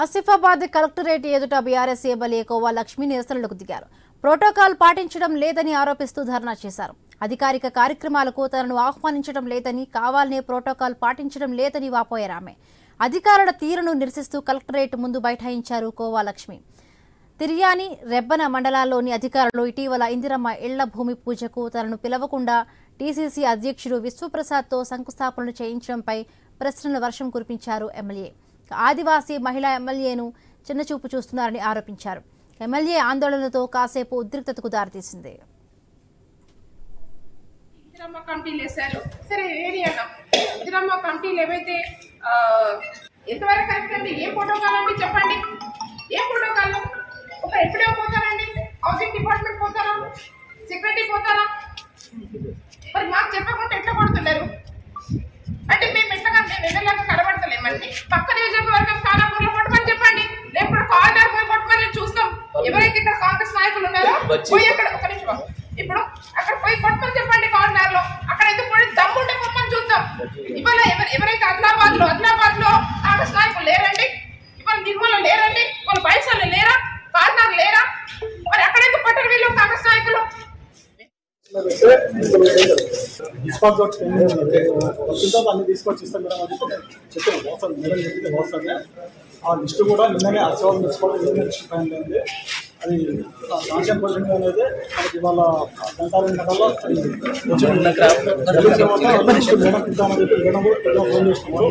Asifabad collectorate ఎదుట BRS MLA khoa Lakshmi నిరసనలకు దిగారు. Protocol పాటించడం లేదని ఆరోపిస్తూ ధర్నా చేశారు. అధికారిక కార్యక్రమాలకు తనను ఆహ్వానించడం లేదని, కావాలనే ప్రోటోకాల్ పాటించడం లేదని వాపోయారు ఆమె. అధికారుల తీరును నిరసిస్తూ కలెక్టరేట్ ముందు బైఠాయించారు కోవా లక్ష్మి. తిర్యాని, రెబ్బన మండలాల్లోని అధికారులు ఇటీవల ఇందిరమ్మ ఇళ్ల భూమి పూజకు తనను పిలవకుండా టీసీసీ అధ్యక్షుడు విశ్వప్రసాద్తో శంకుస్థాపనలు చేయించడంపై ప్రశ్నల వర్షం కురిపించారు ఎమ్మెల్యే. ఆదివాసీ మహిళా ఎమ్మెల్యేను చిన్నచూపు చూస్తున్నారని ఆరోపించారు. ఎమ్మెల్యే ఆందోళనతో కాసేపు ఉద్రిక్తతకు దారితీసింది. ఇందిరమ్మ కమిటీలు వేశారు. సరే ఇందిరమ్మ కమిటీలు ఏవైతే ఎంతవరకు కరెక్ట్ అండి? ఏ ప్రోటోకాల్ అండి చెప్పండి? ఏ ప్రోటోకాల్? ఒక ఎప్పుడో పోతారండి? హౌసింగ్ డిపార్ట్మెంట్ పోతారా? సెక్రటరీ పోతారా? మరి మాకు చెప్పకుండా ఎట్లా కొడుతున్నారు అంటే మేము ఎట్లా ఎమ్మెల్యేగా కనబడతలేమండి. పక్క నియోజకవర్గం ఖానాపూర్లో కొట్టమని చెప్పండి, లేకపోతే కార్నర్ పోయి కొట్టమని చూస్తాం. ఎవరైతే ఇక్కడ కాంగ్రెస్ నాయకులు ఉన్నారో పోయి అక్కడ ఒక నిమిషం ఇప్పుడు అక్కడ పోయి కొట్టమని చెప్పండి. కార్నర్ లో అక్కడ ఎందుకు పోయి దమ్ముంటే కొట్టమని చూద్దాం. ఇవాళ ఎవరైతే ఆదిలాబాద్ లో కాంగ్రెస్ నాయకులు లేరండి, ఇవాళ నిర్మల లేరండి, వాళ్ళ బయసాలు లేరా, కార్నర్ లేరా, మరి అక్కడ ఎందుకు కొట్టరు వీళ్ళు కాంగ్రెస్ నాయకులు? అన్ని తీసుకొచ్చి ఇస్తాం మేడం అని చెప్పాను. మోసం మేడం చెప్తే మోసంగా ఆ లిస్టు కూడా నిన్ననే అసలు తీసుకోవడం లిస్ట్ ఫైన్ అయింది. అది సాంక్షన్ పొజిషన్ అనేది మనకి ఇవాళ గంటారెండు గంటల్లో మేడం ఇద్దామని చెప్పి మేడం కూడా ఫోన్ చేస్తున్నాం.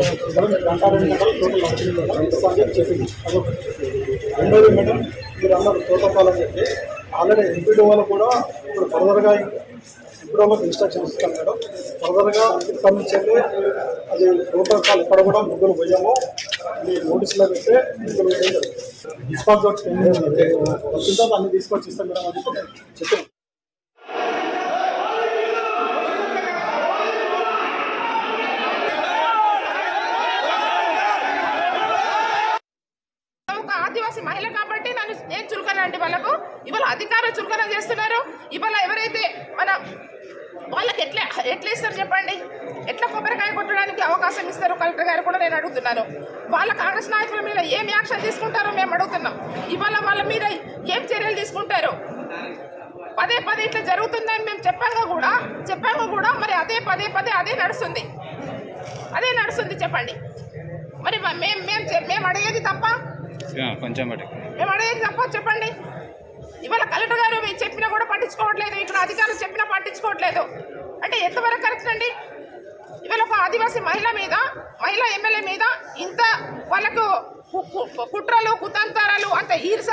గంటారెండు గంటలు టోటల్ వచ్చింది చెప్పింది. అదొకటి. రెండోది మేడం మీరు అందరూ ప్రోటోకాల్ అని చెప్పి ఆల్రెడీ ఎంపీడీ వాళ్ళు కూడా ఇప్పుడు ఫర్దర్గా ఎంపీడీలోకి ఇన్స్ట్రక్షన్ ఇస్తాం మేడం. ఫర్దర్గా ఇక్కడ నుంచి వెళ్ళి అది ప్రోటోకాల్ ఎక్కడ కూడా ముగ్గురు పోయాము మీ నోటీసులో పెడితే ముగ్గురు డిస్పాచ్ వచ్చిన అన్ని తీసుకొచ్చి ఇస్తాం మేడం అని చెప్పాను. ఆదివాసీ మహిళ కాబట్టి నేను చులకన అండి వాళ్ళకు. ఇవాళ అధికారులు చులకన చేస్తున్నారు. ఇవాళ ఎవరైతే వాళ్ళకి ఎట్లా ఇస్తారు చెప్పండి? ఎట్లా కొబ్బరికాయ కొట్టడానికి అవకాశం ఇస్తారు? కలెక్టర్ గారు కూడా నేను అడుగుతున్నాను. వాళ్ళ కాంగ్రెస్ నాయకుల మీద ఏం యాక్షన్ తీసుకుంటారో మేము అడుగుతున్నాం. ఇవాళ వాళ్ళ మీద ఏం చర్యలు తీసుకుంటారు? పదే ఇట్లా జరుగుతుందని మేము చెప్పాక కూడా మరి పదే అదే నడుస్తుంది చెప్పండి. మరి మేము అడిగేది తప్ప? మేము అడిగేది తప్ప చెప్పండి. ఇవాళ కలెక్టర్ గారు చెప్పినా కూడా పట్టించుకోవట్లేదు, ఇక్కడ అధికారులు చెప్పినా పట్టించుకోవట్లేదు అంటే ఎంతవరకు కరెక్ట్ అండి? ఇవాళ ఒక ఆదివాసీ మహిళా ఎమ్మెల్యే మీద ఇంత వాళ్ళకు కుట్రలు కుతంత్రాలు అంత ఈర్ష